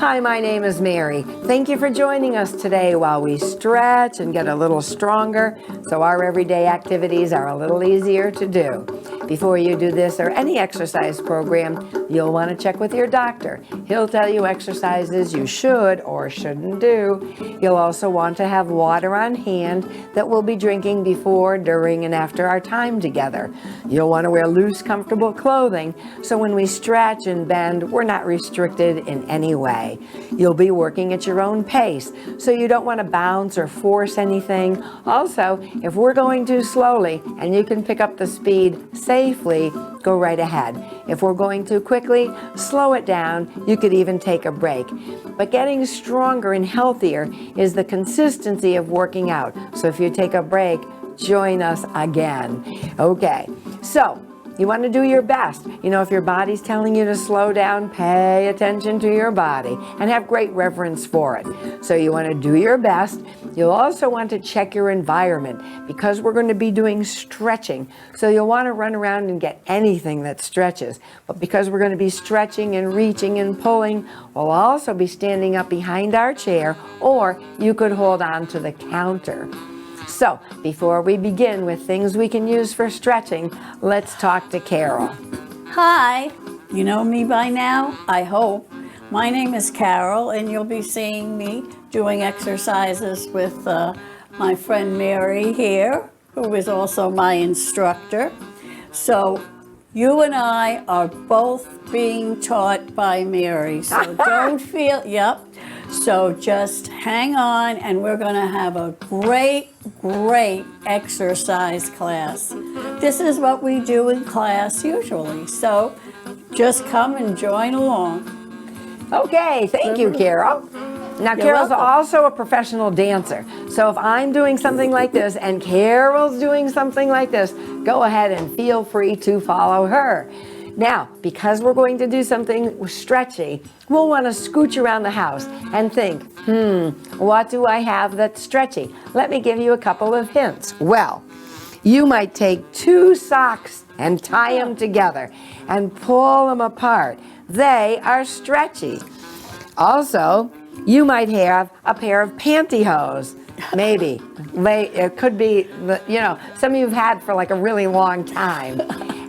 Hi, my name is Mary. Thank you for joining us today while we stretch and get a little stronger so our everyday activities are a little easier to do. Before you do this or any exercise program, you'll want to check with your doctor. He'll tell you exercises you should or shouldn't do. You'll also want to have water on hand that we'll be drinking before, during, and after our time together. You'll want to wear loose, comfortable clothing so when we stretch and bend, we're not restricted in any way. You'll be working at your own pace, so you don't want to bounce or force anything. Also, if we're going too slowly and you can pick up the speed safely, go right ahead. If we're going too quickly, slow it down. You could even take a break. But getting stronger and healthier is the consistency of working out. So if you take a break, join us again. Okay, so you want to do your best. You know, if your body's telling you to slow down, pay attention to your body and have great reverence for it. So you want to do your best. You'll also want to check your environment because we're going to be doing stretching. So you'll want to run around and get anything that stretches. But because we're going to be stretching and reaching and pulling, we'll also be standing up behind our chair, or you could hold on to the counter. So, before we begin with things we can use for stretching, let's talk to Carol. Hi, you know me by now, I hope. My name is Carol, and you'll be seeing me doing exercises with my friend Mary here, who is also my instructor. So, you and I are both being taught by Mary, so don't feel, So just hang on, and we're going to have a great exercise class. This is what we do in class usually, so just come and join along. Okay, thank you, Carol. Now, Carol's also a professional dancer, so if I'm doing something like this and Carol's doing something like this, go ahead and feel free to follow her. Now, because we're going to do something stretchy, we'll want to scooch around the house and think, what do I have that's stretchy? Let me give you a couple of hints. Well, you might take 2 socks and tie them together and pull them apart. They are stretchy. Also, you might have a pair of pantyhose. Maybe. It could be, some of you've had for like a really long time.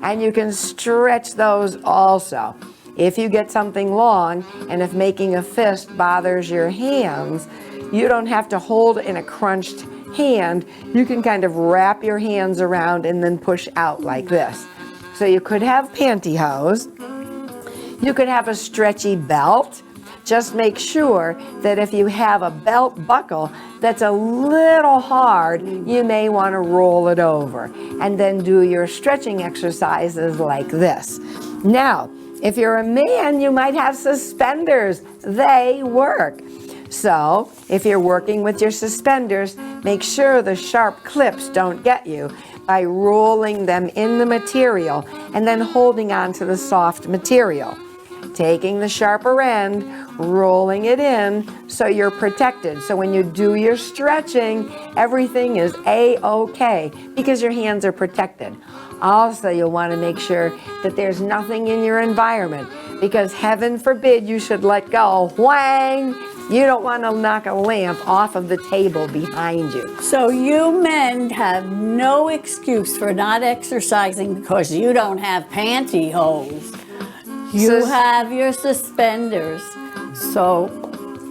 And you can stretch those also. If you get something long, and if making a fist bothers your hands, you don't have to hold in a crunched hand. You can kind of wrap your hands around and then push out like this. So you could have pantyhose. You could have a stretchy belt. Just make sure that if you have a belt buckle that's a little hard, you may want to roll it over and then do your stretching exercises like this. Now, if you're a man, you might have suspenders. They work. So, if you're working with your suspenders, make sure the sharp clips don't get you by rolling them in the material and then holding on to the soft material. Taking the sharper end, rolling it in so you're protected. So when you do your stretching, everything is A-OK because your hands are protected. Also, you'll want to make sure that there's nothing in your environment because heaven forbid you should let go. Whang! You don't want to knock a lamp off of the table behind you. So you men have no excuse for not exercising because you don't have pantyhose. You have your suspenders. So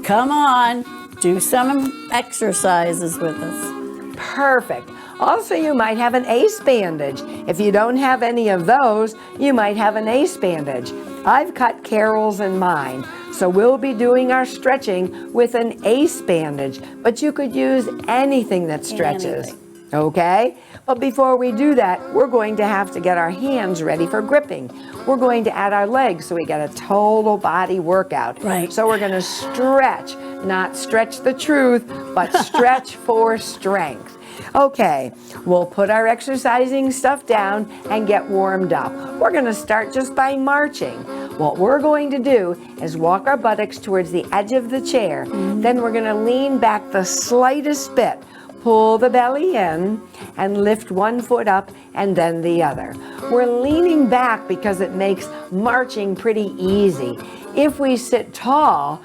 come on, do some exercises with us. Perfect. Also, you might have an ace bandage. If you don't have any of those, you might have an ace bandage. I've cut Carol's and mine, so we'll be doing our stretching with an ace bandage, but you could use anything that stretches. Okay? But before we do that, we're going to have to get our hands ready for gripping. We're going to add our legs so we get a total body workout. Right. So we're going to stretch, not stretch the truth, but stretch for strength. Okay, we'll put our exercising stuff down and get warmed up. We're going to start just by marching. What we're going to do is walk our buttocks towards the edge of the chair. Then we're going to lean back the slightest bit. Pull the belly in and lift one foot up and then the other. We're leaning back because it makes marching pretty easy. If we sit tall,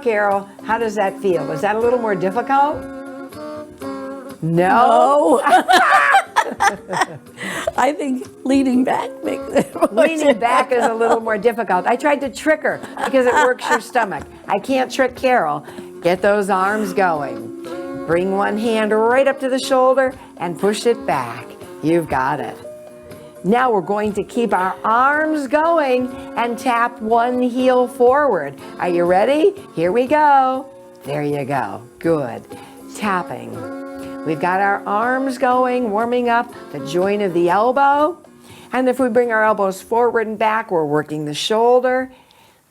Carol, how does that feel? Is that a little more difficult? No? I think leaning back makes it more Leaning back is a little more difficult. I tried to trick her because it works your stomach. I can't trick Carol. Get those arms going. Bring one hand right up to the shoulder and push it back. You've got it. Now we're going to keep our arms going and tap one heel forward. Are you ready? Here we go. There you go. Good. Tapping. We've got our arms going, warming up the joint of the elbow. And if we bring our elbows forward and back, we're working the shoulder.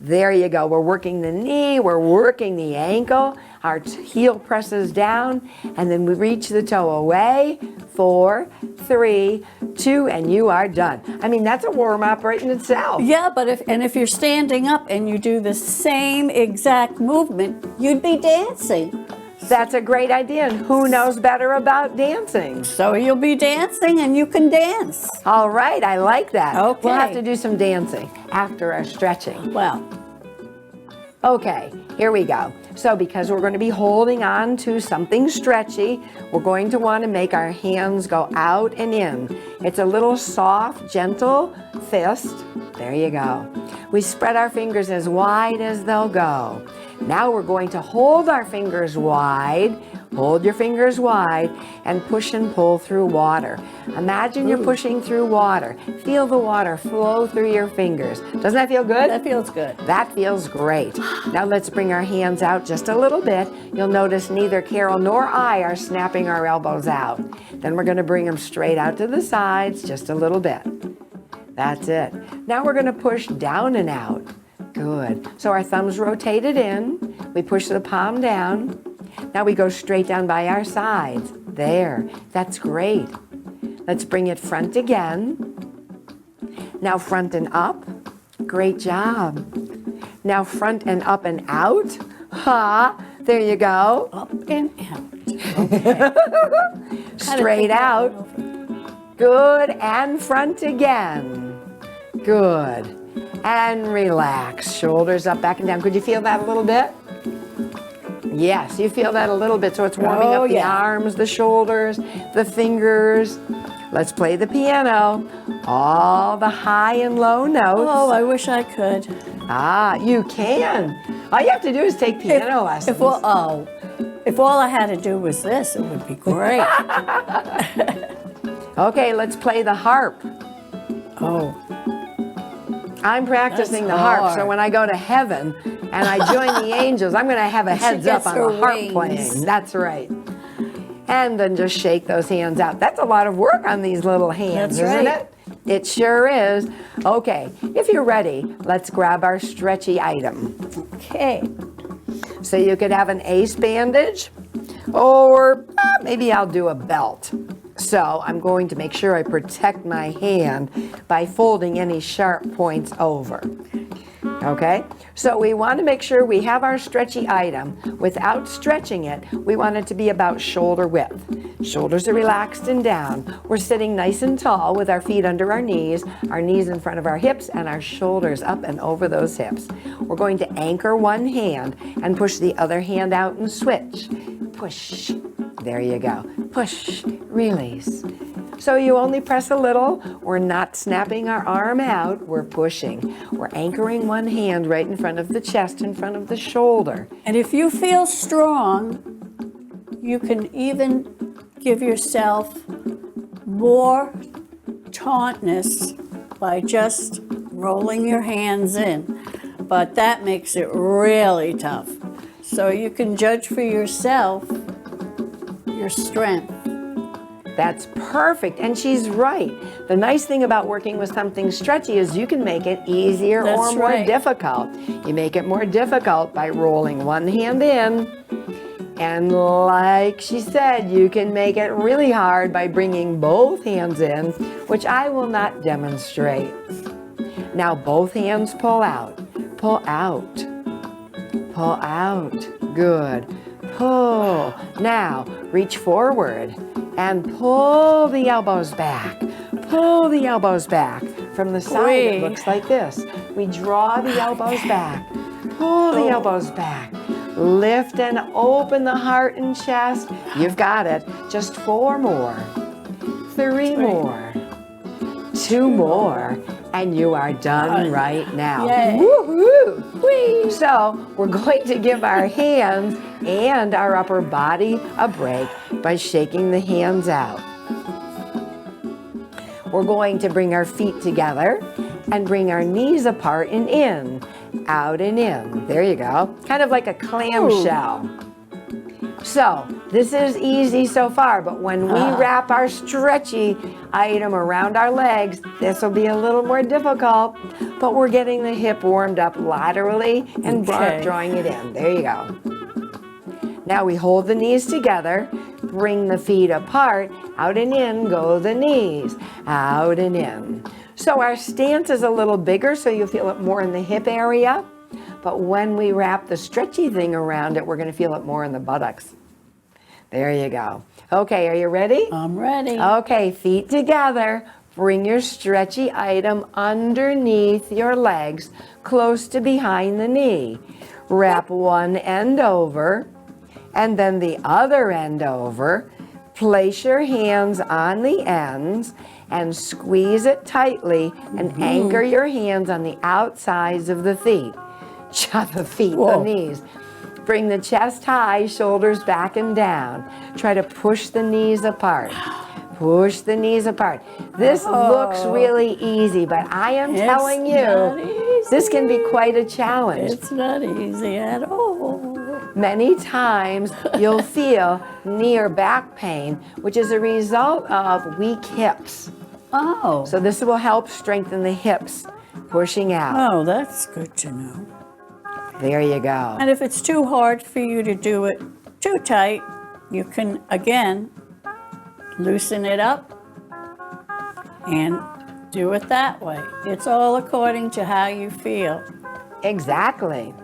There you go. We're working the knee. We're working the ankle. Our heel presses down, and then we reach the toe away. 4, 3, 2, and you are done. I mean, that's a warm-up right in itself. Yeah, but if you're standing up and you do the same exact movement, you'd be dancing. That's a great idea, and who knows better about dancing? So you'll be dancing and you can dance. All right, I like that. Okay. We'll have to do some dancing after our stretching. Well, okay, here we go. So because we're going to be holding on to something stretchy, we're going to want to make our hands go out and in. It's a little soft, gentle fist. There you go. We spread our fingers as wide as they'll go. Now we're going to hold our fingers wide. Hold your fingers wide and push and pull through water. Imagine you're pushing through water. Feel the water flow through your fingers. Doesn't that feel good? that feels good. That feels great. Now let's bring our hands out just a little bit. You'll notice neither Carol nor I are snapping our elbows out. Then we're going to bring them straight out to the sides just a little bit. That's it. Now we're going to push down and out. Good. So our thumbs rotated in. We push the palm down. Now we go straight down by our sides. There. That's great. Let's bring it front again. Now front and up. Great job. Now front and up and out. Ha! There you go. Up and out. Okay. Straight out. Good. And front again. Good. And relax. Shoulders up, back and down. Could you feel that a little bit? Yes, you feel that a little bit. So it's warming up the arms, the shoulders, the fingers. Let's play the piano. All the high and low notes. Oh, I wish I could. Ah, you can. All you have to do is take piano lessons. If all I had to do was this, it would be great. Okay, let's play the harp. Oh. I'm practicing the harp, so when I go to heaven and I join the angels, I'm going to have a heads up on the harp playing. That's right. And then just shake those hands out. That's a lot of work on these little hands, isn't it? It sure is. Okay, if you're ready, let's grab our stretchy item. Okay. So you could have an ace bandage, or maybe I'll do a belt. So I'm going to make sure I protect my hand by folding any sharp points over. Okay, so we want to make sure we have our stretchy item. Without stretching it, we want it to be about shoulder width. Shoulders are relaxed and down. We're sitting nice and tall with our feet under our knees in front of our hips, and our shoulders up and over those hips. We're going to anchor one hand and push the other hand out and switch. Push. There you go. Push, release. So you only press a little. We're not snapping our arm out. We're pushing. We're anchoring one hand right in front of the chest, in front of the shoulder. And if you feel strong, you can even give yourself more tautness by just rolling your hands in. But that makes it really tough. So you can judge for yourself your strength. That's perfect, and she's right. The nice thing about working with something stretchy is you can make it easier or more difficult. You make it more difficult by rolling one hand in, and like she said, you can make it really hard by bringing both hands in, which I will not demonstrate. Now both hands pull out, pull out, pull out. Good. Pull. Now reach forward and pull the elbows back. Pull the elbows back. From the side, it looks like this. We draw the elbows back, pull the elbows back, lift and open the heart and chest. You've got it. Just 4 more, 3 more, 2 more, and you are done right now. Yay. Woohoo! Whee! So we're going to give our hands and our upper body a break by shaking the hands out. We're going to bring our feet together and bring our knees apart and in, out and in. There you go. Kind of like a clamshell. So this is easy so far, but when we wrap our stretchy item around our legs, this will be a little more difficult, but we're getting the hip warmed up laterally and drawing it in. There you go. Now we hold the knees together, bring the feet apart, out and in go the knees, out and in. So our stance is a little bigger, so you feel it more in the hip area. But when we wrap the stretchy thing around it, we're going to feel it more in the buttocks. There you go. Okay, are you ready? I'm ready. Okay, feet together. Bring your stretchy item underneath your legs, close to behind the knee. Wrap one end over, and then the other end over. Place your hands on the ends and squeeze it tightly and anchor your hands on the outsides of the feet. The knees. Bring the chest high, shoulders back and down. Try to push the knees apart. Push the knees apart. This looks really easy, but I am telling you, this can be quite a challenge. It's not easy at all. Many times you'll feel knee or back pain, which is a result of weak hips. Oh. So this will help strengthen the hips, pushing out. Oh, that's good to know. There you go. And if it's too hard for you to do it too tight, you can, again, loosen it up and do it that way. It's all according to how you feel. Exactly.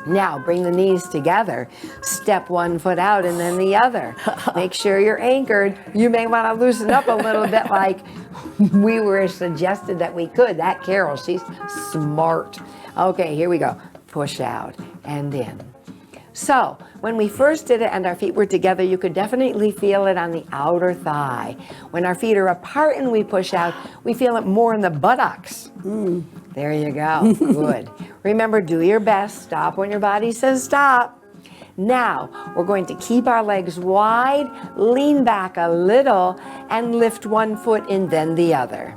Now bring the knees together. Step one foot out and then the other. Make sure you're anchored. You may want to loosen up a little bit like we were suggested that we could. That Carol, she's smart. Okay, here we go. Push out and in. So when we first did it and our feet were together, you could definitely feel it on the outer thigh. When our feet are apart and we push out, we feel it more in the buttocks. There you go. Good. Remember, do your best. Stop when your body says stop. Now, we're going to keep our legs wide, lean back a little, and lift one foot and then the other.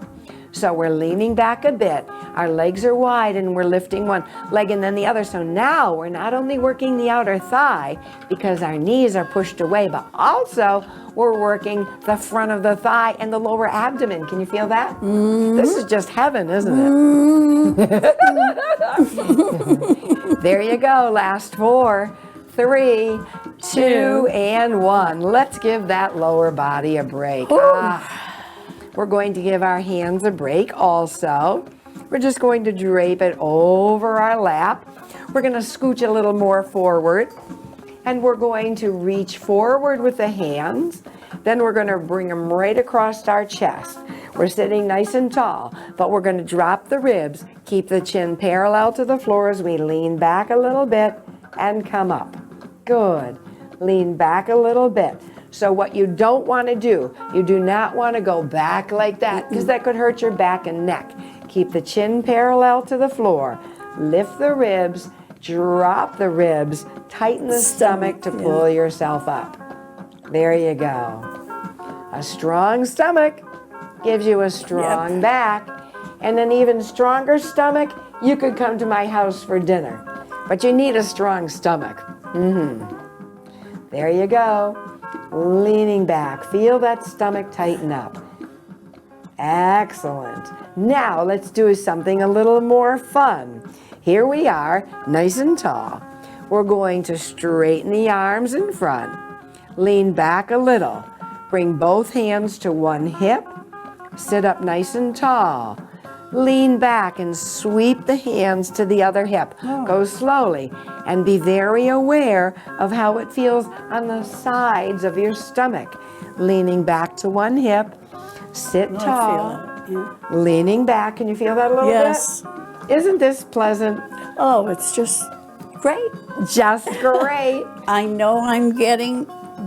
So we're leaning back a bit, our legs are wide, and we're lifting one leg and then the other. So now we're not only working the outer thigh because our knees are pushed away, but also we're working the front of the thigh and the lower abdomen. Can you feel that? This is just heaven, isn't it? There you go, last 4, 3, 2, and 1. Let's give that lower body a break. We're going to give our hands a break also. We're just going to drape it over our lap. We're going to scooch a little more forward. And we're going to reach forward with the hands. Then we're going to bring them right across our chest. We're sitting nice and tall, but we're going to drop the ribs. Keep the chin parallel to the floor as we lean back a little bit and come up. Good. Lean back a little bit. So what you don't want to do, you do not want to go back like that because that could hurt your back and neck. Keep the chin parallel to the floor. Lift the ribs, drop the ribs, tighten the stomach to pull yourself up. There you go. A strong stomach gives you a strong back, and an even stronger stomach, you could come to my house for dinner. But you need a strong stomach. There you go. Leaning back. Feel that stomach tighten up. Excellent. Now let's do something a little more fun. Here we are, nice and tall. We're going to straighten the arms in front. Lean back a little. Bring both hands to one hip. Sit up nice and tall. Lean back and sweep the hands to the other hip. Go slowly and be very aware of how it feels on the sides of your stomach. Leaning back to one hip. Sit tall. Leaning back. Can you feel that a little Yes. bit? Isn't this pleasant? Oh, it's just great. Just great. I know I'm getting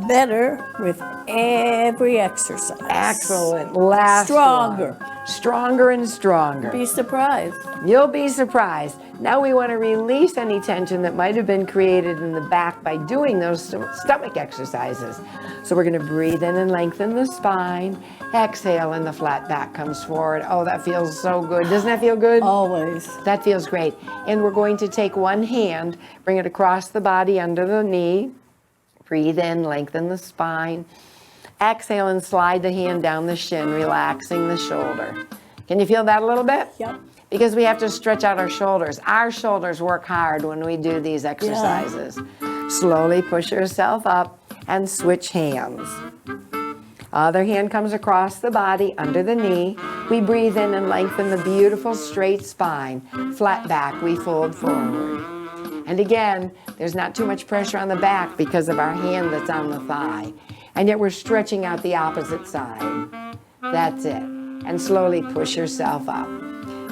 better with every exercise. Excellent. Last Stronger. one. Stronger and stronger. Be surprised. You'll be surprised. Now we want to release any tension that might have been created in the back by doing those stomach exercises. So we're going to breathe in and lengthen the spine. Exhale and the flat back comes forward. Oh, that feels so good. Doesn't that feel good? Always. That feels great. And we're going to take one hand, bring it across the body under the knee. Breathe in, lengthen the spine. Exhale and slide the hand down the shin, relaxing the shoulder. Can you feel that a little bit? Yep. Because we have to stretch out our shoulders. Our shoulders work hard when we do these exercises. Slowly push yourself up and switch hands. Other hand comes across the body under the knee. We breathe in and lengthen the beautiful straight spine. Flat back, we fold forward. And again, there's not too much pressure on the back because of our hand that's on the thigh. And yet we're stretching out the opposite side. That's it. And slowly push yourself up.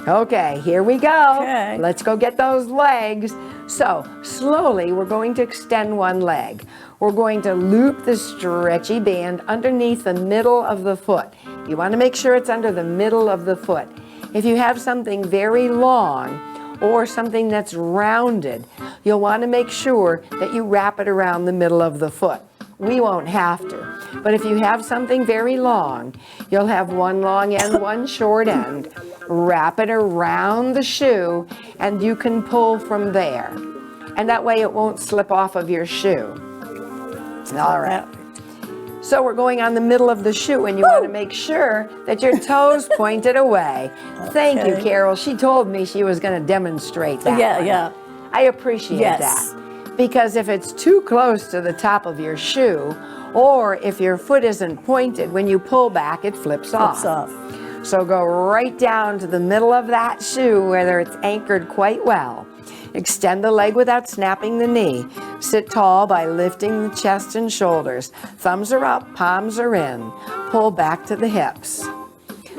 Okay, here we go. Okay. Let's go get those legs. So slowly we're going to extend one leg. We're going to loop the stretchy band underneath the middle of the foot. You want to make sure it's under the middle of the foot. If you have something very long or something that's rounded, you'll want to make sure that you wrap it around the middle of the foot. We won't have to. But if you have something very long, you'll have one long end, one short end. Wrap it around the shoe and you can pull from there. And that way it won't slip off of your shoe. All right. So we're going on the middle of the shoe and you want to make sure that your toes pointed away. Thank you, Carol. She told me she was going to demonstrate that. Yeah. I appreciate that. Because if it's too close to the top of your shoe, or if your foot isn't pointed, when you pull back, it flips off. So go right down to the middle of that shoe where it's anchored quite well. Extend the leg without snapping the knee. Sit tall by lifting the chest and shoulders. Thumbs are up, palms are in. Pull back to the hips.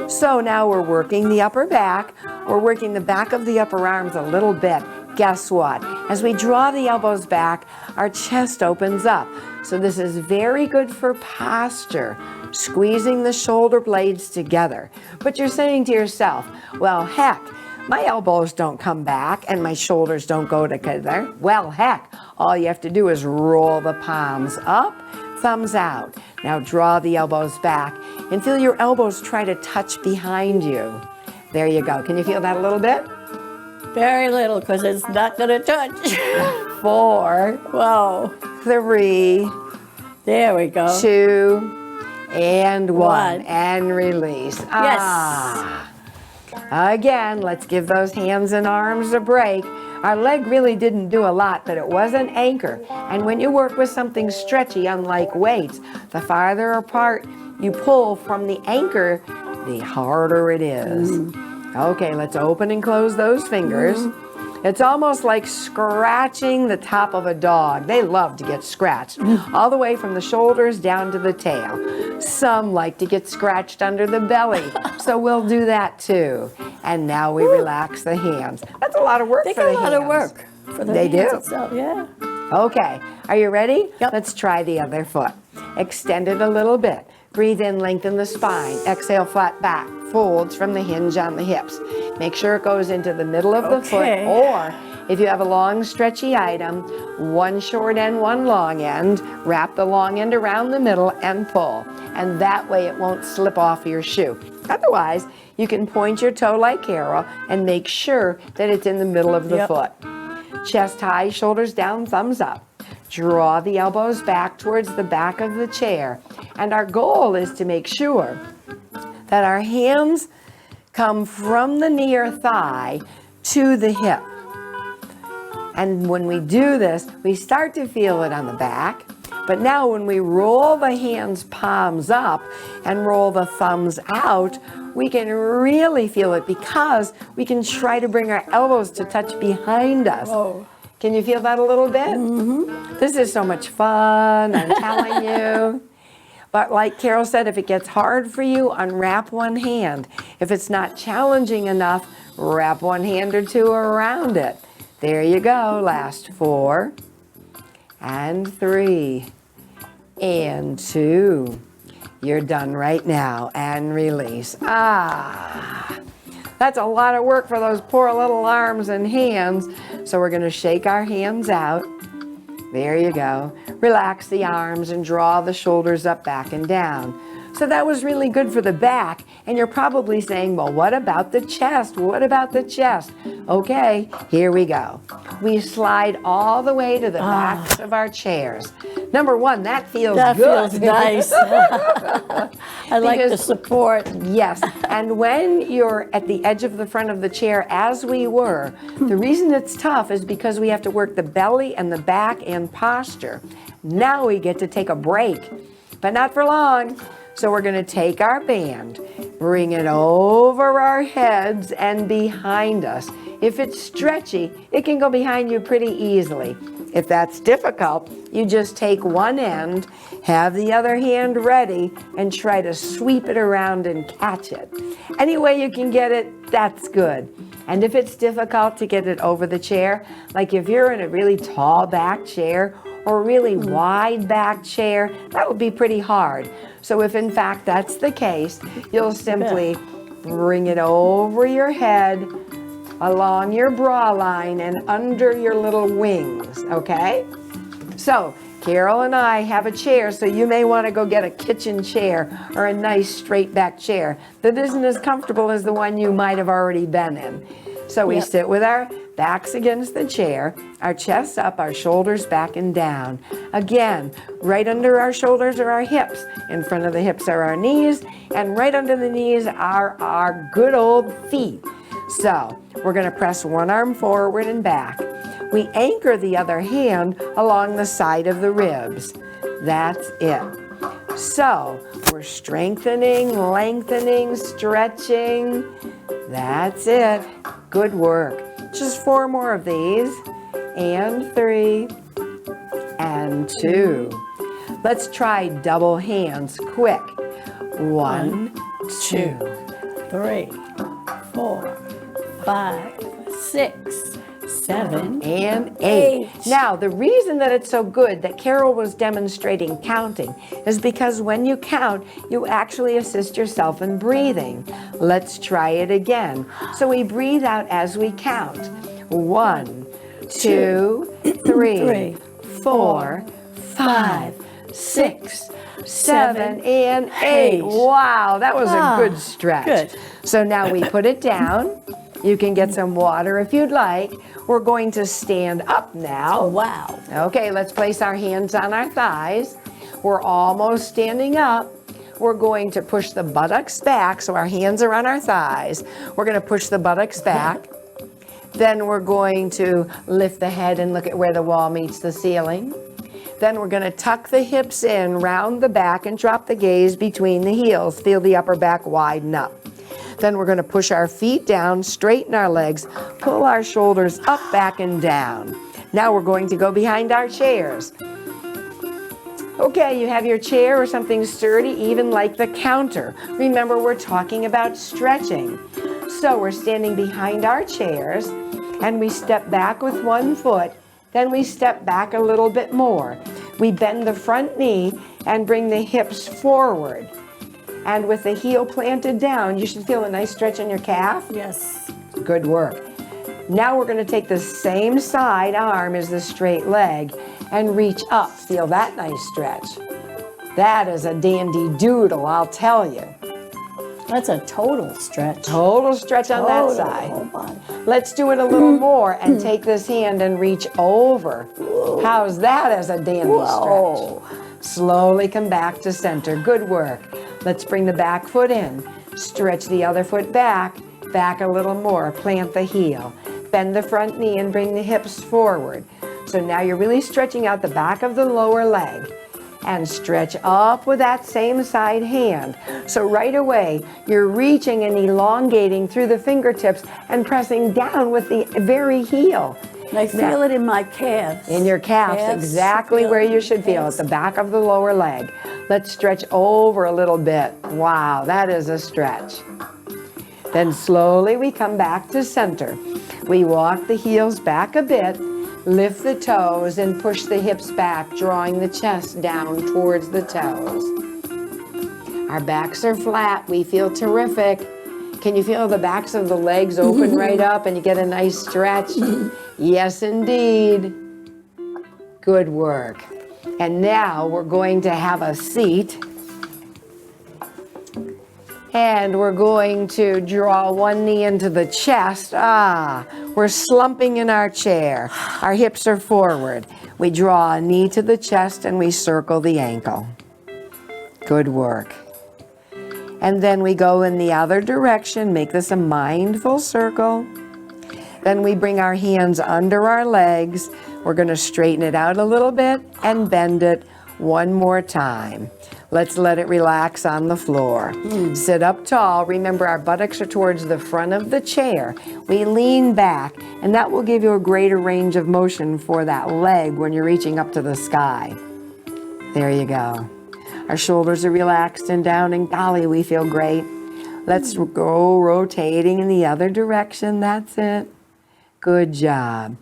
So now we're working the upper back. We're working the back of the upper arms a little bit. Guess what? As we draw the elbows back, our chest opens up. So this is very good for posture, squeezing the shoulder blades together. But you're saying to yourself, well, heck, my elbows don't come back and my shoulders don't go together. Well, heck, all you have to do is roll the palms up, thumbs out. Now draw the elbows back and feel your elbows try to touch behind you. There you go. Can you feel that a little bit? Very little, because it's not going to touch. 4, Whoa. 3, There we go. 2, and 1. One. And release. Yes. Again, let's give those hands and arms a break. Our leg really didn't do a lot, but it was an anchor. And when you work with something stretchy, unlike weights, the farther apart you pull from the anchor, the harder it is. Okay, let's open and close those fingers. It's almost like scratching the top of a dog. They love to get scratched, all the way from the shoulders down to the tail. Some like to get scratched under the belly, so we'll do that too. And now we relax the hands. That's a lot of work They for the got a hands. lot of work for the They hands do. itself. Yeah. Okay, are you ready? Yep. Let's try the other foot. Extend it a little bit. Breathe in, lengthen the spine. Exhale, flat back. Folds from the hinge on the hips. Make sure it goes into the middle of the foot, or if you have a long stretchy item, one short end, one long end, wrap the long end around the middle and pull. And that way it won't slip off your shoe. Otherwise, you can point your toe like Carol and make sure that it's in the middle of the foot. Chest high, shoulders down, thumbs up. Draw the elbows back towards the back of the chair. And our goal is to make sure that our hands come from the knee or thigh to the hip. And when we do this, we start to feel it on the back. But now when we roll the hands palms up and roll the thumbs out, we can really feel it because we can try to bring our elbows to touch behind us. Whoa. Can you feel that a little bit? This is so much fun, I'm telling you. But like Carol said, if it gets hard for you, unwrap one hand. If it's not challenging enough, wrap one hand or two around it. There you go. Last 4 and 3 and 2. You're done right now, and release. That's a lot of work for those poor little arms and hands. So we're going to shake our hands out. There you go. Relax the arms and draw the shoulders up, back, and down. So that was really good for the back. And you're probably saying, well, what about the chest? What about the chest? Okay, here we go. We slide all the way to the backs of our chairs. Number 1, that feels That good. feels nice. I like the support. Yes, and when you're at the edge of the front of the chair, as we were, the reason it's tough is because we have to work the belly and the back and posture. Now we get to take a break, but not for long. So we're going to take our band, bring it over our heads and behind us. If it's stretchy, it can go behind you pretty easily. If that's difficult, you just take one end, have the other hand ready, and try to sweep it around and catch it. Any way you can get it, that's good. And if it's difficult to get it over the chair, like if you're in a really tall back chair or a really wide back chair, that would be pretty hard. So if in fact that's the case, you'll simply bring it over your head, along your bra line and under your little wings, okay? So Carol and I have a chair, so you may want to go get a kitchen chair or a nice straight back chair that isn't as comfortable as the one you might have already been in. So we sit with our backs against the chair, our chests up, our shoulders back and down. Again, right under our shoulders are our hips. In front of the hips are our knees, and right under the knees are our good old feet. So we're going to press one arm forward and back. We anchor the other hand along the side of the ribs. That's it. So we're strengthening, lengthening, stretching. That's it. Good work. Just 4 more of these. And 3 and 2. Let's try double hands quick. 1, 2, 3, 4, 5, 6, 7, and 8. Now, the reason that it's so good that Carol was demonstrating counting is because when you count, you actually assist yourself in breathing. Let's try it again. So we breathe out as we count. 1, 2, 3, 4, 5, 6, 7, and 8. Wow, that was a good stretch. Good. So now we put it down. You can get some water if you'd like. We're going to stand up now. Oh, wow. Okay, let's place our hands on our thighs. We're almost standing up. We're going to push the buttocks back, so our hands are on our thighs. We're going to push the buttocks back. Then we're going to lift the head and look at where the wall meets the ceiling. Then we're going to tuck the hips in, round the back, and drop the gaze between the heels. Feel the upper back widen up. Then we're going to push our feet down, straighten our legs, pull our shoulders up, back, and down. Now we're going to go behind our chairs. Okay, you have your chair or something sturdy, even like the counter. Remember, we're talking about stretching. So we're standing behind our chairs, and we step back with one foot. Then we step back a little bit more. We bend the front knee and bring the hips forward. And with the heel planted down, you should feel a nice stretch in your calf. Yes. Good work. Now we're going to take the same side arm as the straight leg and reach up. Feel that nice stretch. That is a dandy doodle, I'll tell you. That's a total stretch. Total stretch on that side. Whole body. Let's do it a little more and take this hand and reach over. How's that as a dandy stretch? Slowly come back to center. Good work. Let's bring the back foot in. Stretch the other foot back. Back a little more. Plant the heel. Bend the front knee and bring the hips forward. So now you're really stretching out the back of the lower leg. And stretch up with that same side hand. So right away, you're reaching and elongating through the fingertips and pressing down with the very heel. I feel it in my calves. In your calves, exactly where you should feel, at the back of the lower leg. Let's stretch over a little bit. Wow, that is a stretch. Then slowly we come back to center. We walk the heels back a bit, lift the toes, and push the hips back, drawing the chest down towards the toes. Our backs are flat. We feel terrific. Can you feel the backs of the legs open right up and you get a nice stretch? Yes, indeed. Good work. And now we're going to have a seat. And we're going to draw one knee into the chest. We're slumping in our chair. Our hips are forward. We draw a knee to the chest and we circle the ankle. Good work. And then we go in the other direction. Make this a mindful circle. Then we bring our hands under our legs. We're going to straighten it out a little bit and bend it one more time. Let's let it relax on the floor. Sit up tall. Remember, our buttocks are towards the front of the chair. We lean back, and that will give you a greater range of motion for that leg when you're reaching up to the sky. There you go. Our shoulders are relaxed and down, and golly, we feel great. Let's go rotating in the other direction. That's it. Good job.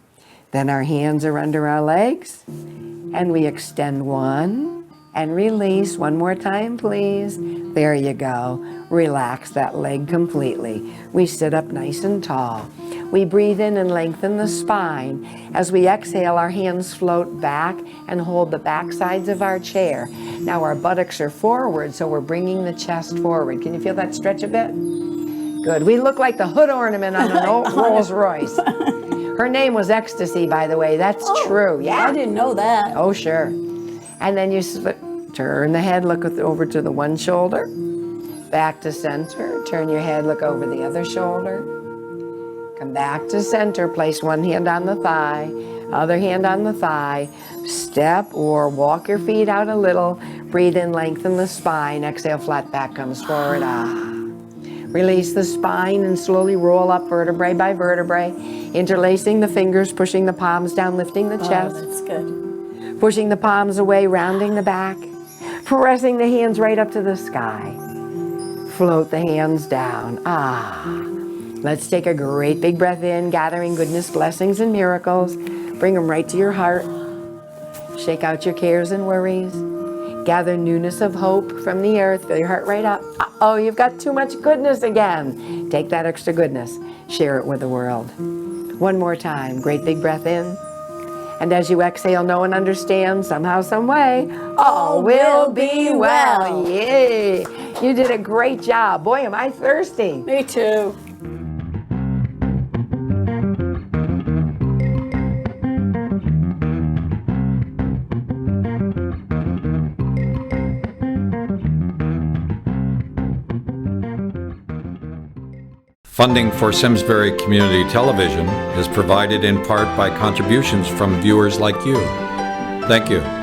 Then our hands are under our legs, and we extend one and release. One more time, please. There you go. Relax that leg completely. We sit up nice and tall. We breathe in and lengthen the spine. As we exhale, our hands float back and hold the back sides of our chair. Now our buttocks are forward, so we're bringing the chest forward. Can you feel that stretch a bit? Good. We look like the hood ornament on an old Rolls Royce. Her name was Ecstasy, by the way. That's true. Yeah. I didn't know that. Oh, sure. And then you turn the head, look over to the one shoulder, back to center. Turn your head, look over the other shoulder. Come back to center. Place one hand on the thigh, other hand on the thigh. Step or walk your feet out a little. Breathe in, lengthen the spine. Exhale, flat back comes forward. Release the spine and slowly roll up vertebrae by vertebrae, interlacing the fingers, pushing the palms down, lifting the chest. That's good. Pushing the palms away, rounding the back, pressing the hands right up to the sky. Float the hands down. Let's take a great big breath in, gathering goodness, blessings, and miracles. Bring them right to your heart. Shake out your cares and worries. Gather newness of hope from the earth. Fill your heart right up. Oh, you've got too much goodness again. Take that extra goodness. Share it with the world. One more time. Great big breath in. And as you exhale, know and understand, somehow, some way, all will be well. Yay! You did a great job. Boy, am I thirsty. Me too. Funding for Simsbury Community Television is provided in part by contributions from viewers like you. Thank you.